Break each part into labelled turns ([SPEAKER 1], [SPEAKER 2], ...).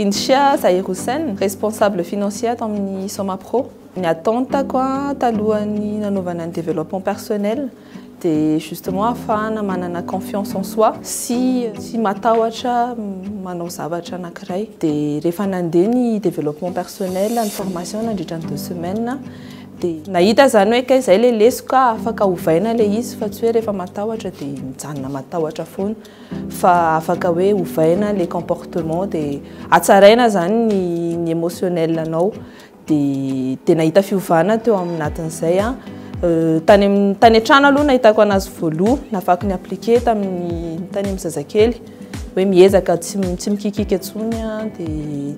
[SPEAKER 1] Linsia Zairosen, responsable financier tamin'ny Somapro. Ny ataonako talohany nanaovana ny développement personnel de justement afahana manana confiance en soi sy matahotra manao zavatra anankiray de rehefa nandeha ny développement personnel ny formation nandritra ny 2 semaines de nahita zany hoe kay zay le lesoko ka afaka ovaina le izy fa tsy hoe rehefa matahotra de mijanona matahotra foana fa afaka hoe ovaina les comportements de atsaraina zany ny émotionnel anao de nahita fiovana teo aminatin'izay tany an-trano aloha nahitako anazy voaloha nafaky ny appliquer tamin'ny tany amin'ny zazakely hoe miezaka tsy mikikika atsony de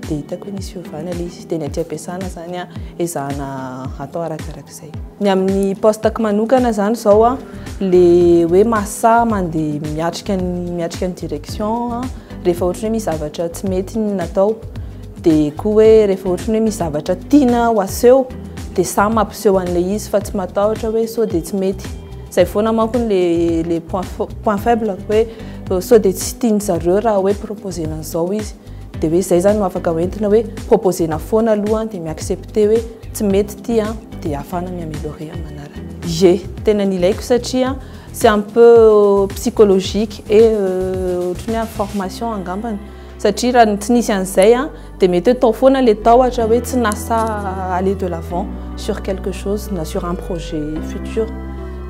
[SPEAKER 1] hitako hoe nisy fiovana le izy de ny aty ampiasana zany ezahana atao arakarak'izay. Ny amin'ny postako manokana zany zao le hoe masa mandeha miatrika ny direction rehefa ohatra hoe misy zavatra tsy mety natao de koa hoe rehefa ohatra hoe misy zavatra tiana ho aseho de samy mampiseho an'le izy fa tsy matahotra hoe sao de tsy mety zay foana manko les points faibles hoe sao de tsy tiany zareo raha hoe proposena an'izao izy de hoe zay zany no afaka hoentina hoe proposena foana aloha de miaccepter hoe tsy mety ty de afana miaméliorer manaraka. Tena ny ilaiko satria c'est un peu psychologique et ohatran'ny hoe formation angambany satria raha tsy nisy an'izay de mety hoe tao foana le tahotra hoe tsy nasa aller de l'avant sur quelque chose na sur un projet futur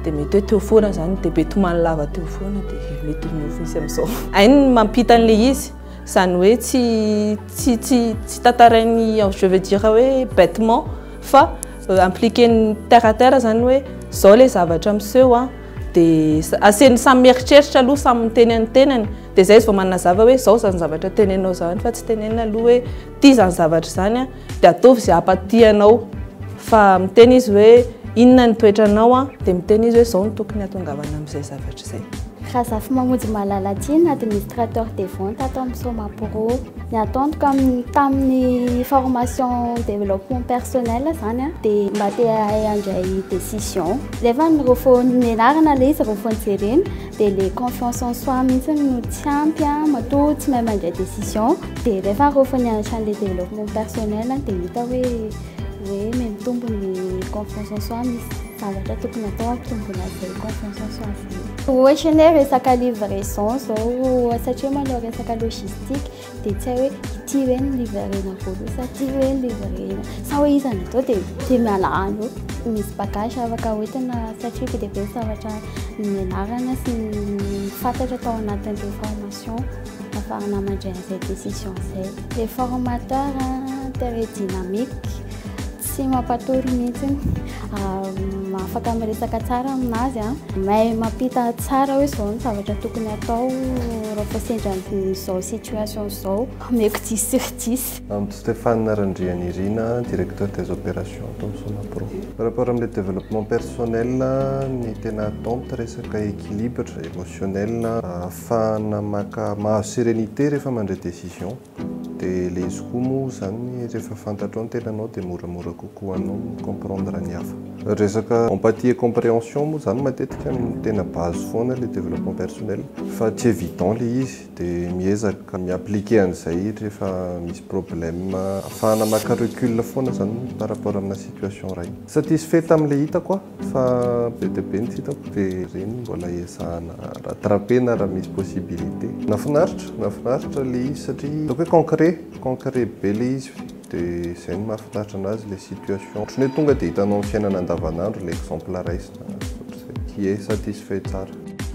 [SPEAKER 1] de mety hoe teo foana zany de be tomany lava teo foana de mety miova izy amin'izao. Ainy mampita an'le izy zany hoe tsy tatarainy je veux dire hoe bêtement fa impliquer ny terre à terre zany hoe zao le zavatra miseho de aseny samy mieritreritra aloha samy miteny any tenany de zay izy vao manazava hoe zao zany zavatra tenenao zany fa tsy tenena aloha hoe ty zany zavatra zany de ataovy zay apatianao fa miteny izy hoe inona ny toetranao de miteny izy hoe zao ny tokony hatongavana amin'izay zavatra zay.
[SPEAKER 2] Razafy Mamonjy Malalatine, administrateur des ventes ato amin'ny Somapro. Ny ataonako tamin'ny formation développement personnel zany de mba te handray décision. Rehefa ny nianarana le izy rehefa nijerena de le confiance en soi mihitsy no tsy ampy matoa tsy mahay mandray décision de rehefa rehefa nianatra le développement personnel de hita hoe mitombo ny confiance en soi misy zavatra tokony atao ampitombona zay confiance en soi zay. Ohatra ny resaka livraison zao satria manao resaka logistique de tsy hoe ity hoe ny livrena voaloha sa ty hoe ny livrena sa hoe izy natao de miala any misy bagage afaka hoentina satria be dia be zavatra nianarana sy fantatra tao anatin'ireo formation afahana mandray an'izay décision zay. Les formateurs très dynamique tsy mampatory mihitsy afaka miresaka tsara aminazy mahay mampita tsara hoe zao ny zavatra tokony atao rehefa sendra n'izao situation zao meko 10 sur 10.
[SPEAKER 3] Stéphane Randrianirina, directeur des opérations atao Somapro. Par rapport amin'ny développement personnel ny tena atao resaka équilibre émotionnel afahana mahazo sérénité rehefa mandray décision de le izy koa moa zany rehefa fantatrao ny tenanao de moramora kokoa anao comprendre ny hafa. Resaka empathie et compréhension moa zany matetika ny tena base foana le développement personnel fa tsy évident le izy de miezaka miappliquer an'izay rehefa misy problème afahana maka recul foana zany par rapport amina situation ray. Satisfait tam'le hitako fa be dia be ny hitako de reny mbola ezahana rattrapena raha misy possibilité. Nafinaritra le izy satria donc hoe concret be le izy de zay ny mahafinaritra anazy le situation ohatrany hoe tonga de hitanao amin'ny fiainana andavanandro le exemple raisina qui est satisfait tsara.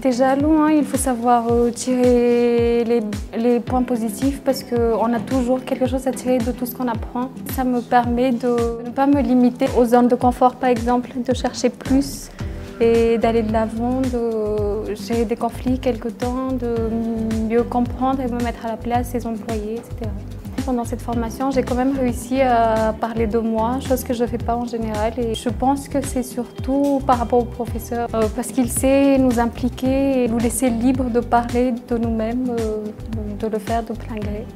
[SPEAKER 4] Déjà, il faut savoir tirer les points positifs parce qu'on a toujours quelque chose à tirer de tout ce qu'on apprend. Ça me permet de ne pas me limiter aux zones de confort, par exemple, de chercher plus et d'aller de l'avant, de gérer des conflits quelque temps, de mieux comprendre et me mettre à la place des employés, etc. Pendant cette formation, j'ai quand même réussi à parler de moi, chose que je ne fais pas en général. Et je pense que c'est surtout par rapport au professeur, parce qu'il sait nous impliquer et nous laisser libres de parler de nous-mêmes, de le faire de plein gré.